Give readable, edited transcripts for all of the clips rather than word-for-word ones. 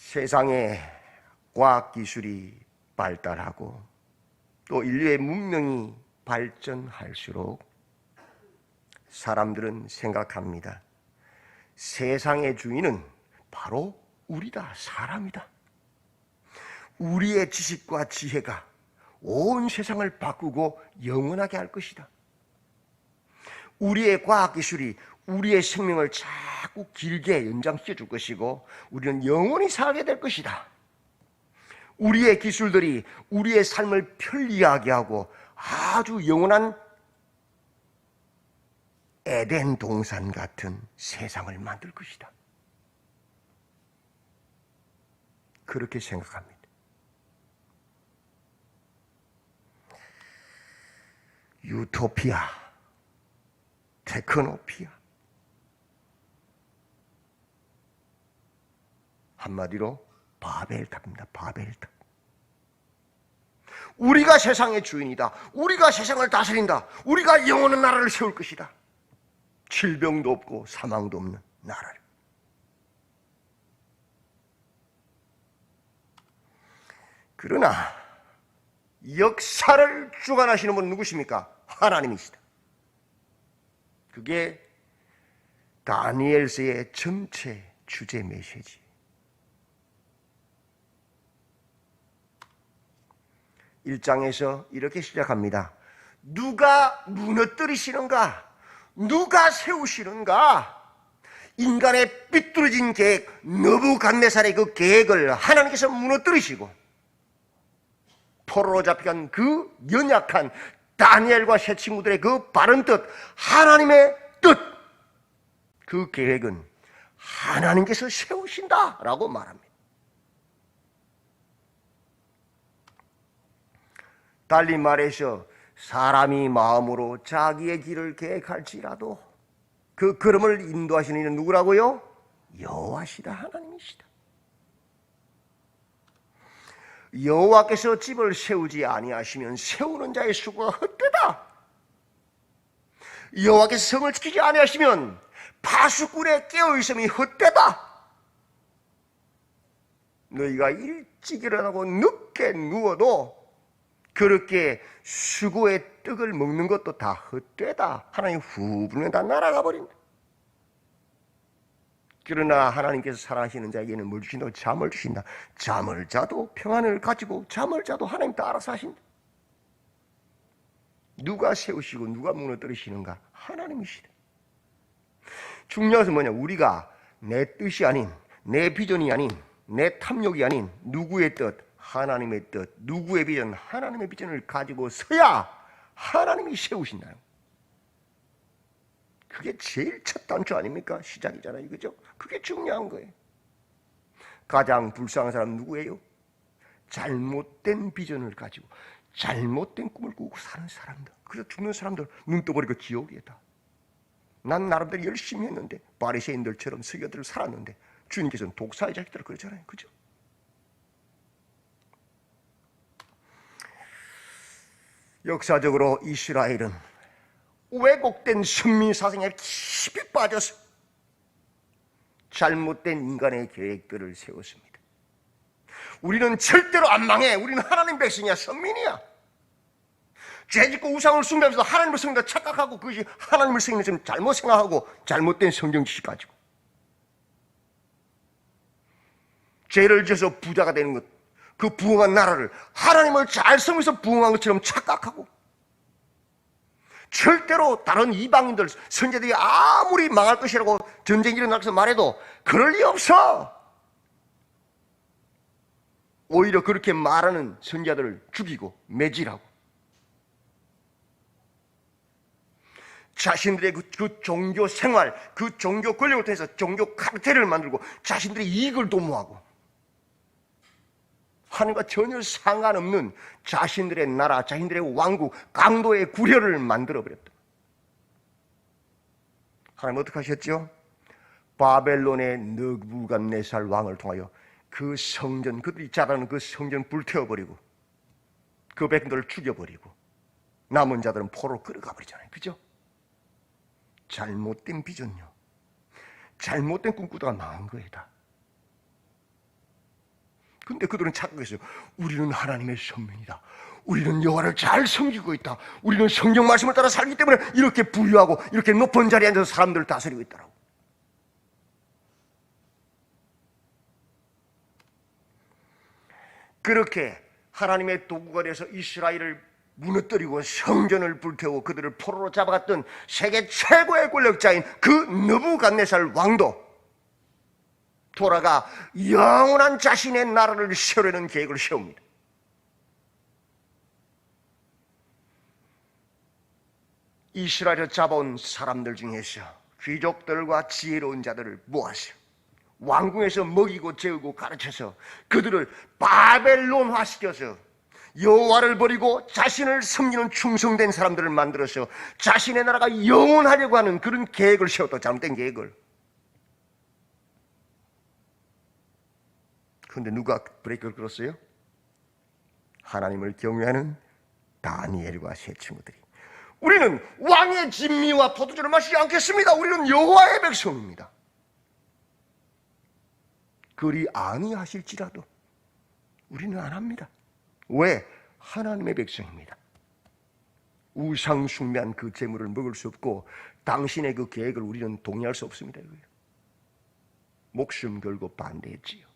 세상에 과학기술이 발달하고 또 인류의 문명이 발전할수록 사람들은 생각합니다. 세상의 주인은 바로 우리다, 사람이다. 우리의 지식과 지혜가 온 세상을 바꾸고 영원하게 할 것이다. 우리의 과학기술이 우리의 생명을 자꾸 길게 연장시켜 줄 것이고 우리는 영원히 살게 될 것이다. 우리의 기술들이 우리의 삶을 편리하게 하고 아주 영원한 에덴 동산 같은 세상을 만들 것이다. 그렇게 생각합니다. 유토피아, 테크노피아. 한마디로 바벨탑입니다. 바벨탑. 우리가 세상의 주인이다. 우리가 세상을 다스린다. 우리가 영원한 나라를 세울 것이다. 질병도 없고 사망도 없는 나라를. 그러나 역사를 주관하시는 분은 누구십니까? 하나님이시다. 그게 다니엘서의 전체 주제 메시지. 1장에서 이렇게 시작합니다. 누가 무너뜨리시는가? 누가 세우시는가? 인간의 삐뚤어진 계획, 느부갓네살의 그 계획을 하나님께서 무너뜨리시고 포로로 잡혀간 그 연약한 다니엘과 세 친구들의 그 바른 뜻, 하나님의 뜻, 그 계획은 하나님께서 세우신다라고 말합니다. 달리 말해서 사람이 마음으로 자기의 길을 계획할지라도 그 걸음을 인도하시는 이는 누구라고요? 여호와시다, 하나님이시다. 여호와께서 집을 세우지 아니하시면 세우는 자의 수고가 헛되다. 여호와께서 성을 지키지 아니하시면 파수꾼의 깨어있음이 헛되다. 너희가 일찍 일어나고 늦게 누워도 그렇게 수고의 떡을 먹는 것도 다 헛되다. 하나님 후분에 다 날아가 버린다. 그러나 하나님께서 사랑하시는 자에게는 뭘 주신다고? 잠을 주신다. 잠을 자도 평안을 가지고 잠을 자도 하나님 다 알아서 하신다. 누가 세우시고 누가 무너뜨리시는가? 하나님이시다. 중요한 것은 뭐냐? 우리가 내 뜻이 아닌, 내 비전이 아닌, 내 탐욕이 아닌 누구의 뜻? 하나님의 뜻, 누구의 비전? 하나님의 비전을 가지고 서야 하나님이 세우신다는 거예요. 그게 제일 첫 단추 아닙니까? 시작이잖아요. 그죠? 그게 중요한 거예요. 가장 불쌍한 사람 누구예요? 잘못된 비전을 가지고 잘못된 꿈을 꾸고 사는 사람들. 그래서 죽는 사람들 눈 떠버리고 지옥이다. 난 나름대로 열심히 했는데 바리새인들처럼 서기관들을 살았는데 주님께서는 독사의 자식들을 그러잖아요. 그죠? 역사적으로 이스라엘은 왜곡된 선민 사상에 깊이 빠져서 잘못된 인간의 계획들을 세웠습니다. 우리는 절대로 안 망해. 우리는 하나님 백성이야. 선민이야. 죄짓고 우상을 숭배하면서 하나님을 성경다 착각하고 그것이 하나님을 성경을 좀 잘못 생각하고 잘못된 성경 지식 가지고 죄를 지어서 부자가 되는 것, 그 부흥한 나라를 하나님을 잘 섬기면서 부흥한 것처럼 착각하고 절대로 다른 이방인들, 선지자들이 아무리 망할 것이라고 전쟁이 일어나서 말해도 그럴 리 없어. 오히려 그렇게 말하는 선지자들을 죽이고 매질하고 자신들의 그 종교 생활, 그 종교 권력을 통해서 종교 카르텔을 만들고 자신들의 이익을 도모하고 하나님과 전혀 상관없는 자신들의 나라, 자신들의 왕국, 강도의 구려를 만들어버렸다. 하나님 어떻게 하셨죠? 바벨론의 느부갓네살 왕을 통하여 그 성전, 그들이 자라는 그 성전 불태워버리고 그 백성들을 죽여버리고 남은 자들은 포로로 끌어가 버리잖아요. 그죠? 잘못된 비전요. 잘못된 꿈꾸다가 망한 거예요. 다. 근데 그들은 착각했어요. 우리는 하나님의 선민이다. 우리는 여호와를 잘 섬기고 있다. 우리는 성경 말씀을 따라 살기 때문에 이렇게 부유하고 이렇게 높은 자리에 앉아서 사람들을 다스리고 있더라고. 그렇게 하나님의 도구가 돼서 이스라엘을 무너뜨리고 성전을 불태우고 그들을 포로로 잡아갔던 세계 최고의 권력자인 그 느부갓네살 왕도 돌아가 영원한 자신의 나라를 세우려는 계획을 세웁니다. 이스라엘을 잡아온 사람들 중에서 귀족들과 지혜로운 자들을 모아서 왕궁에서 먹이고 재우고 가르쳐서 그들을 바벨론화시켜서 여호와를 버리고 자신을 섬기는 충성된 사람들을 만들어서 자신의 나라가 영원하려고 하는 그런 계획을 세웠다. 잘못된 계획을. 그런데 누가 브레이크를 걸었어요? 하나님을 경외하는 다니엘과 세 친구들이. 우리는 왕의 진미와 포도주를 마시지 않겠습니다. 우리는 여호와의 백성입니다. 그리 아니하실지라도 우리는 안 합니다. 왜? 하나님의 백성입니다. 우상 숭배한 그 재물을 먹을 수 없고 당신의 그 계획을 우리는 동의할 수 없습니다. 목숨 걸고 반대했지요.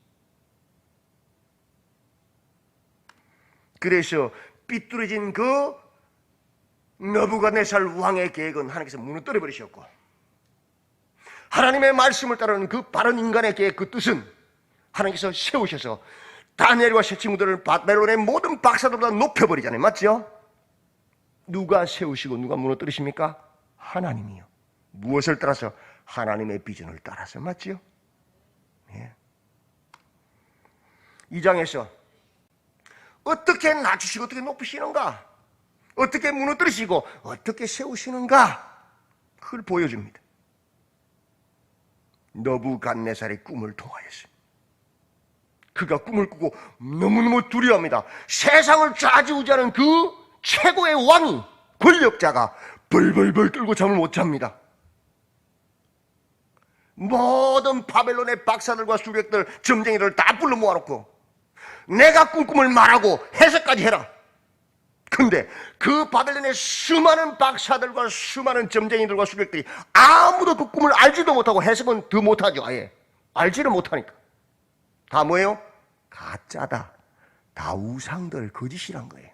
그래서 삐뚤어진 그 느부갓네살 왕의 계획은 하나님께서 무너뜨려 버리셨고, 하나님의 말씀을 따르는 그 바른 인간의 계획, 그 뜻은 하나님께서 세우셔서 다니엘과 세 친구들을 바벨론의 모든 박사들보다 높여버리잖아요. 맞죠? 누가 세우시고 누가 무너뜨리십니까? 하나님이요. 무엇을 따라서? 하나님의 비전을 따라서. 맞죠? 예. 이 장에서 어떻게 낮추시고 어떻게 높이시는가, 어떻게 무너뜨리시고 어떻게 세우시는가, 그걸 보여줍니다. 느부갓네살의 꿈을 통하여서 그가 꿈을 꾸고 너무너무 두려워합니다. 세상을 좌지우지하는 그 최고의 왕이, 권력자가 벌벌벌 떨고 잠을 못 잡니다. 모든 바벨론의 박사들과 수백들, 점쟁이들 다 불러 모아놓고 내가 꾼 꿈을 말하고 해석까지 해라. 근데 그 바벨론의 수많은 박사들과 수많은 점쟁이들과 수백들이 아무도 그 꿈을 알지도 못하고 해석은 더 못하죠. 아예 알지를 못하니까. 다 뭐예요? 가짜다. 다 우상들, 거짓이란 거예요.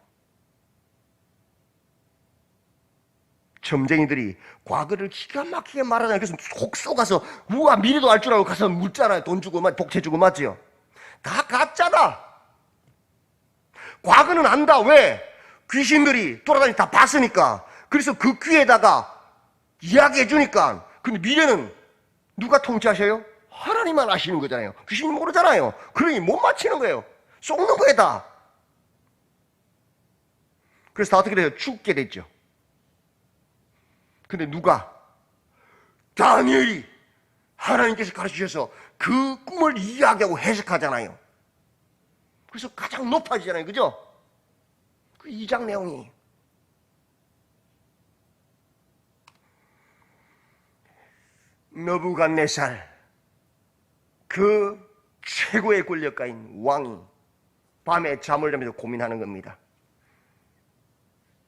점쟁이들이 과거를 기가 막히게 말하잖아요. 그래서 속 쏘가서 우와 미래도 알 줄 알고 가서 묻잖아요. 돈 주고 복채 주고. 맞지요? 다 가짜다. 과거는 안다. 왜? 귀신들이 돌아다니 다 봤으니까. 그래서 그 귀에다가 이야기해 주니까. 근데 미래는 누가 통치하셔요? 하나님만 아시는 거잖아요. 귀신이 모르잖아요. 그러니 못 맞히는 거예요. 속는 거예요 다. 그래서 다 어떻게 돼요? 죽게 됐죠. 근데 누가? 다니엘이 하나님께서 가르치셔서 그 꿈을 이야기하고 해석하잖아요. 그래서 가장 높아지잖아요. 그죠? 그 2장 내용이. 느부갓네살, 그 최고의 권력가인 왕이 밤에 잠을 자면서 고민하는 겁니다.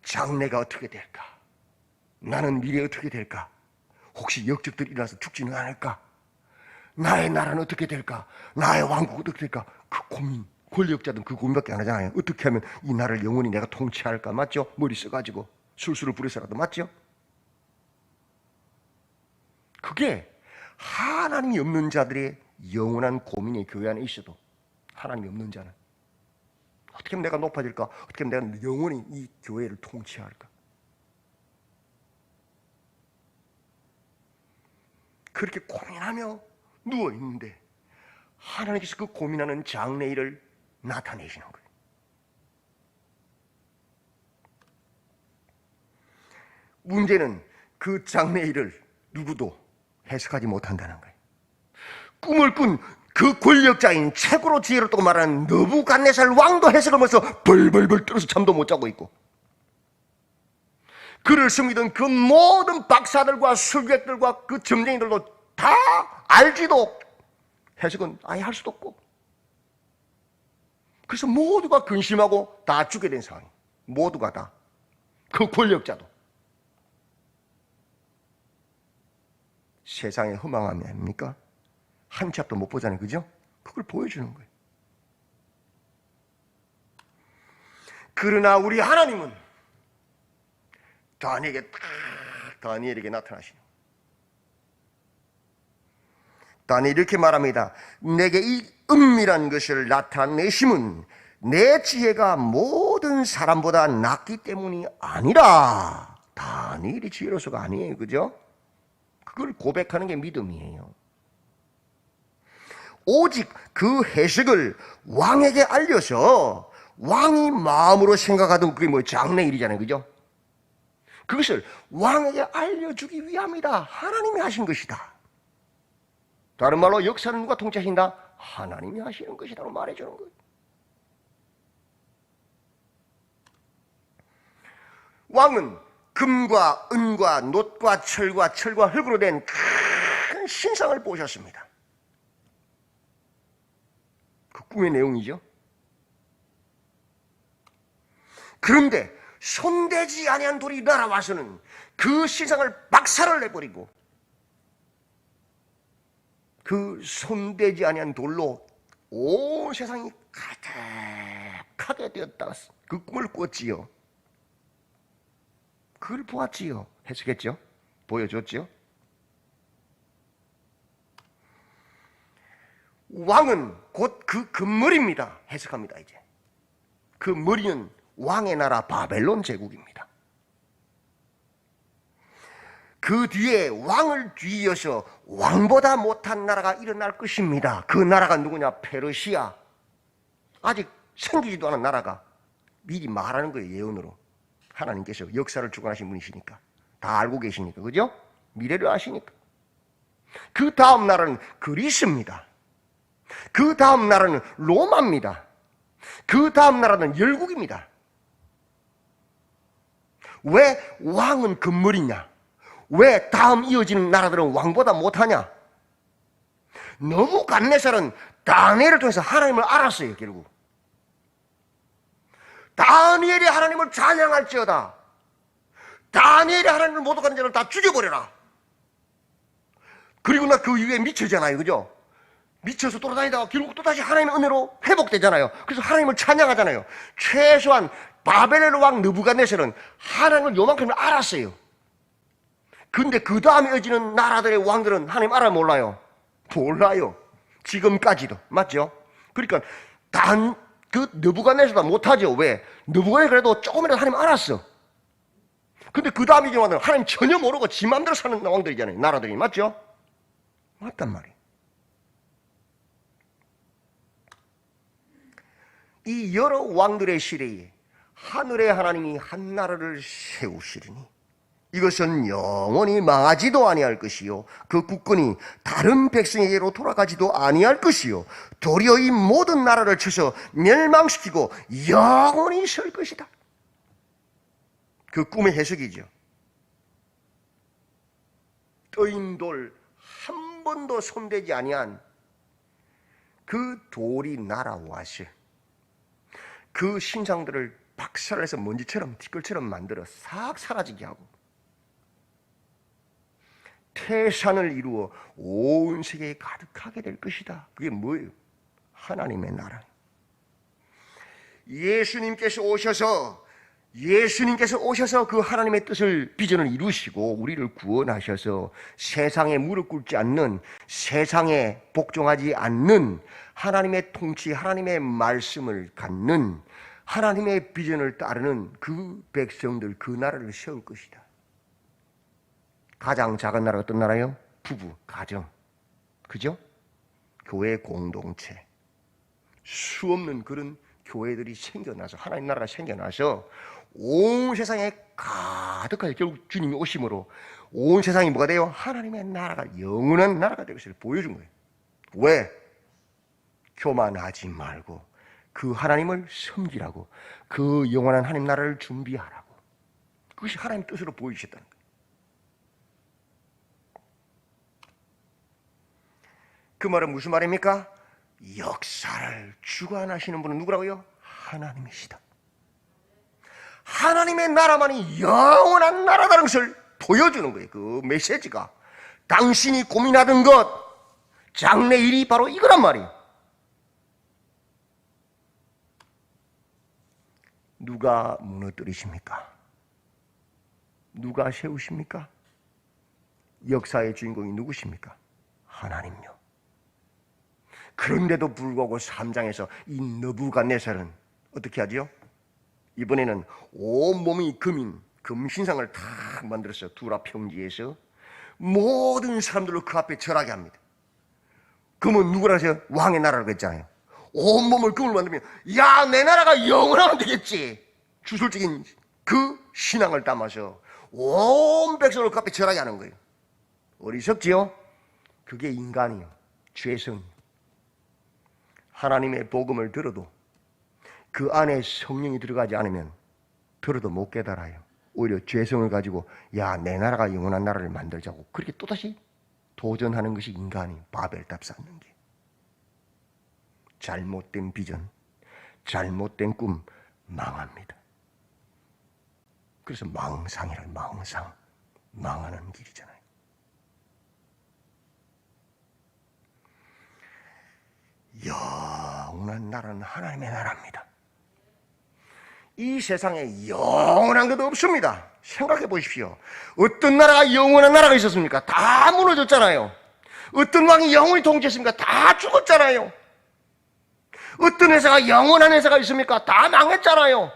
장래가 어떻게 될까? 나는 미래에 어떻게 될까? 혹시 역적들이 일어나서 죽지는 않을까? 나의 나라는 어떻게 될까? 나의 왕국은 어떻게 될까? 그 고민, 권력자들은 그 고민밖에 안 하잖아요. 어떻게 하면 이 나라를 영원히 내가 통치할까? 맞죠? 머리 써가지고 술수를 부려서라도. 맞죠? 그게 하나님이 없는 자들의 영원한 고민이 교회 안에 있어도, 하나님이 없는 자는 어떻게 하면 내가 높아질까? 어떻게 하면 내가 영원히 이 교회를 통치할까? 그렇게 고민하며 누워있는데 하나님께서 그 고민하는 장래일을 나타내시는 거예요. 문제는 그 장래일을 누구도 해석하지 못한다는 거예요. 꿈을 꾼 그 권력자인 최고로 지혜롭다고 말하는 느부갓네살 왕도 해석을 못해서 벌벌벌 떨어서 잠도 못 자고 있고, 그를 섬기던 그 모든 박사들과 술객들과 그 점쟁이들도 다 알지도 해석은 아예 할 수도 없고, 그래서 모두가 근심하고 다 죽게 된 상황. 모두가 다. 그 권력자도. 세상의 허망함이 아닙니까? 한 치 앞도 못 보잖아요. 그죠? 그걸 보여주는 거예요. 그러나 우리 하나님은 다니엘에게 나타나시는. 다니엘이 이렇게 말합니다. 내게 이 은밀한 것을 나타내심은 내 지혜가 모든 사람보다 낫기 때문이 아니라. 다니엘이 지혜로서가 아니에요. 그죠? 그걸 고백하는 게 믿음이에요. 오직 그 해석을 왕에게 알려서 왕이 마음으로 생각하던 그게 뭐 장래일이잖아요. 그죠? 그것을 왕에게 알려주기 위함이다. 하나님이 하신 것이다. 다른 말로 역사는 누가 통치하신다? 하나님이 하시는 것이라고 말해주는 거예요. 왕은 금과 은과 놋과 철과 흙으로 된 큰 신상을 보셨습니다. 그 꿈의 내용이죠. 그런데 손대지 아니한 돌이 날아와서는 그 신상을 박살을 내버리고 그 손대지 아니한 돌로 온 세상이 가득하게 되었다. 그 꿈을 꿨지요. 그걸 보았지요. 해석했죠. 보여줬죠. 왕은 곧 그 금머리입니다. 해석합니다. 이제 그 머리는 왕의 나라 바벨론 제국입니다. 그 뒤에 왕을 뒤이어서 왕보다 못한 나라가 일어날 것입니다. 그 나라가 누구냐? 페르시아. 아직 생기지도 않은 나라가. 미리 말하는 거예요. 예언으로. 하나님께서 역사를 주관하신 분이시니까. 다 알고 계시니까. 그죠? 미래를 아시니까. 그 다음 나라는 그리스입니다. 그 다음 나라는 로마입니다. 그 다음 나라는 열국입니다. 왜 왕은 금물이냐? 왜 다음 이어지는 나라들은 왕보다 못하냐? 너무갓네살은 다니엘을 통해서 하나님을 알았어요. 결국 다니엘이 하나님을 찬양할지어다. 다니엘이 하나님을 모독하는 자를 다 죽여버려라. 그리고 나 그 이후에 미쳐잖아요. 그죠? 미쳐서 돌아다니다가 결국 또다시 하나님의 은혜로 회복되잖아요. 그래서 하나님을 찬양하잖아요. 최소한 바벨론 왕 느부갓네살은 하나님을 요만큼 알았어요. 근데 그 다음에 이어지는 나라들의 왕들은 하나님 알아 몰라요? 몰라요. 지금까지도. 맞죠? 그러니까 그 느부갓네살보다 못하죠. 왜? 느부갓네살 그래도 조금이라도 하나님 알았어. 근데 그 다음에 이어지는 왕들은 하나님 전혀 모르고 지 맘대로 사는 왕들이잖아요. 나라들이. 맞죠? 맞단 말이에요. 이 여러 왕들의 시대에 하늘의 하나님이 한 나라를 세우시리니 이것은 영원히 망하지도 아니할 것이요 그 국권이 다른 백성에게로 돌아가지도 아니할 것이요 도리어 이 모든 나라를 쳐서 멸망시키고 영원히 설 것이다. 그 꿈의 해석이죠. 떠인 돌 한 번도 손대지 아니한 그 돌이 날아와서 그 신상들을 박살내서 먼지처럼 티끌처럼 만들어 싹 사라지게 하고 태산을 이루어 온 세계에 가득하게 될 것이다. 그게 뭐예요? 하나님의 나라. 예수님께서 오셔서 그 하나님의 뜻을 비전을 이루시고 우리를 구원하셔서 세상에 무릎 꿇지 않는, 세상에 복종하지 않는 하나님의 통치, 하나님의 말씀을 갖는 하나님의 비전을 따르는 그 백성들, 그 나라를 세울 것이다. 가장 작은 나라가 어떤 나라예요? 부부, 가정. 그죠? 교회 공동체. 수없는 그런 교회들이 생겨나서, 하나님 나라가 생겨나서 온 세상에 가득하게, 결국 주님이 오심으로 온 세상이 뭐가 돼요? 하나님의 나라가, 영원한 나라가 될 것을 보여준 거예요. 왜? 교만하지 말고 그 하나님을 섬기라고, 그 영원한 하나님 나라를 준비하라고. 그것이 하나님 뜻으로 보여주셨다는 거예요. 그 말은 무슨 말입니까? 역사를 주관하시는 분은 누구라고요? 하나님이시다. 하나님의 나라만이 영원한 나라다는 것을 보여주는 거예요. 그 메시지가. 당신이 고민하던 것, 장래 일이 바로 이거란 말이에요. 누가 무너뜨리십니까? 누가 세우십니까? 역사의 주인공이 누구십니까? 하나님요. 그런데도 불구하고 3장에서 이 느부갓네살은 어떻게 하죠? 이번에는 온몸이 금인 금신상을 탁 만들었어요. 두라 평지에서 모든 사람들로 그 앞에 절하게 합니다. 금은 누구라서 왕의 나라라고 했잖아요. 온몸을 금을 만들면 야, 내 나라가 영원하면 되겠지. 주술적인 그 신앙을 담아서 온 백성을 그 앞에 절하게 하는 거예요. 어리석지요? 그게 인간이요. 죄성. 하나님의 복음을 들어도 그 안에 성령이 들어가지 않으면 들어도 못 깨달아요. 오히려 죄성을 가지고 야, 내 나라가 영원한 나라를 만들자고 그렇게 또다시 도전하는 것이 인간이 바벨탑 쌓는 게. 잘못된 비전, 잘못된 꿈 망합니다. 그래서 망상이라 망상, 망하는 길이잖아요. 영원한 나라는 하나님의 나라입니다. 이 세상에 영원한 것도 없습니다. 생각해 보십시오. 어떤 나라가 영원한 나라가 있었습니까? 다 무너졌잖아요. 어떤 왕이 영원히 통치했습니까? 다 죽었잖아요. 어떤 회사가 영원한 회사가 있습니까? 다 망했잖아요.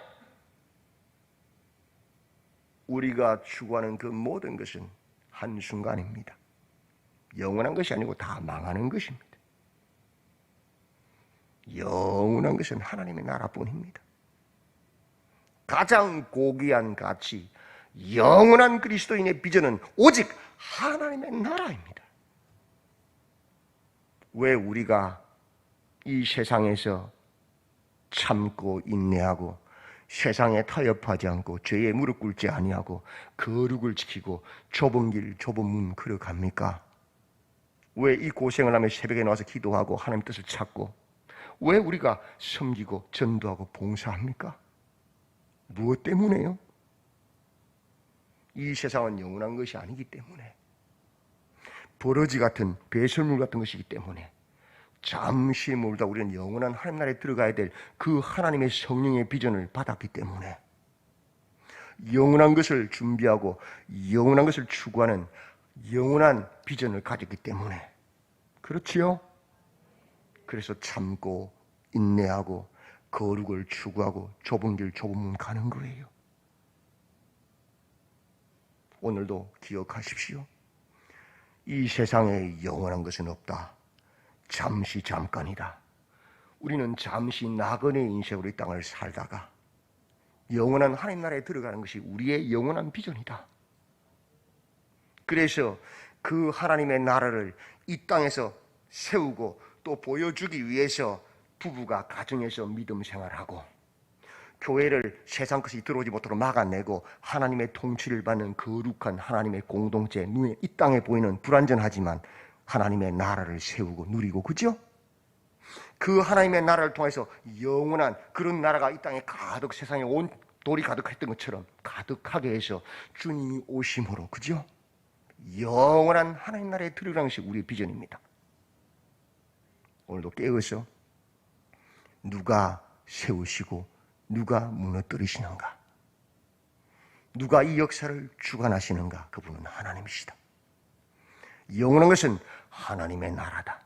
우리가 추구하는 그 모든 것은 한순간입니다. 영원한 것이 아니고 다 망하는 것입니다. 영원한 것은 하나님의 나라뿐입니다. 가장 고귀한 가치, 영원한 그리스도인의 비전은 오직 하나님의 나라입니다. 왜 우리가 이 세상에서 참고 인내하고 세상에 타협하지 않고 죄에 무릎 꿇지 아니하고 거룩을 지키고 좁은 길 좁은 문 걸어갑니까? 왜 이 고생을 하며 새벽에 나와서 기도하고 하나님 뜻을 찾고 왜 우리가 섬기고 전도하고 봉사합니까? 무엇 때문에요? 이 세상은 영원한 것이 아니기 때문에, 버러지 같은 배설물 같은 것이기 때문에, 잠시 몰다 우리는 영원한 하나님 나라에 들어가야 될 그 하나님의 성령의 비전을 받았기 때문에, 영원한 것을 준비하고 영원한 것을 추구하는 영원한 비전을 가졌기 때문에 그렇지요? 그래서 참고 인내하고 거룩을 추구하고 좁은 길 좁은 문 가는 거예요. 오늘도 기억하십시오. 이 세상에 영원한 것은 없다. 잠시 잠깐이다. 우리는 잠시 나그네의 인생으로 이 땅을 살다가 영원한 하나님 나라에 들어가는 것이 우리의 영원한 비전이다. 그래서 그 하나님의 나라를 이 땅에서 세우고 또 보여주기 위해서 부부가 가정에서 믿음 생활하고 교회를 세상 것이 들어오지 못하도록 막아내고 하나님의 통치를 받는 거룩한 하나님의 공동체, 눈에 이 땅에 보이는 불완전하지만 하나님의 나라를 세우고 누리고, 그죠? 그 하나님의 나라를 통해서 영원한 그런 나라가 이 땅에 가득, 세상에 온 돌이 가득했던 것처럼 가득하게 해서 주님이 오심으로, 그죠? 영원한 하나님 나라에 들어가는 것이 우리의 비전입니다. 오늘도 깨어서 누가 세우시고 누가 무너뜨리시는가? 누가 이 역사를 주관하시는가? 그분은 하나님이시다. 영원한 것은 하나님의 나라다.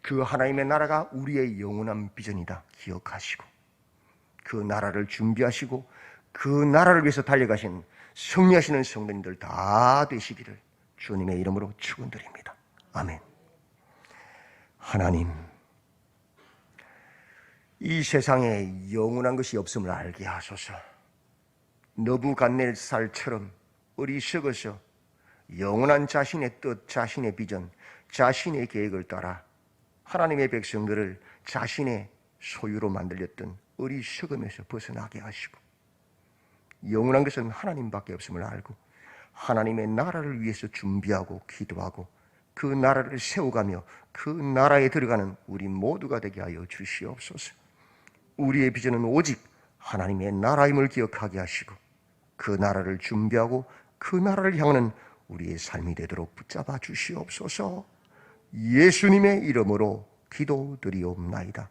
그 하나님의 나라가 우리의 영원한 비전이다. 기억하시고 그 나라를 준비하시고 그 나라를 위해서 달려가신 승리하시는 성도님들 다 되시기를 주님의 이름으로 축원드립니다. 아멘. 하나님, 이 세상에 영원한 것이 없음을 알게 하소서. 느부갓네살처럼 어리석어서 영원한 자신의 뜻, 자신의 비전, 자신의 계획을 따라 하나님의 백성들을 자신의 소유로 만들렸던 어리석음에서 벗어나게 하시고, 영원한 것은 하나님밖에 없음을 알고 하나님의 나라를 위해서 준비하고 기도하고 그 나라를 세워가며 그 나라에 들어가는 우리 모두가 되게 하여 주시옵소서. 우리의 비전은 오직 하나님의 나라임을 기억하게 하시고 그 나라를 준비하고 그 나라를 향하는 우리의 삶이 되도록 붙잡아 주시옵소서. 예수님의 이름으로 기도드리옵나이다.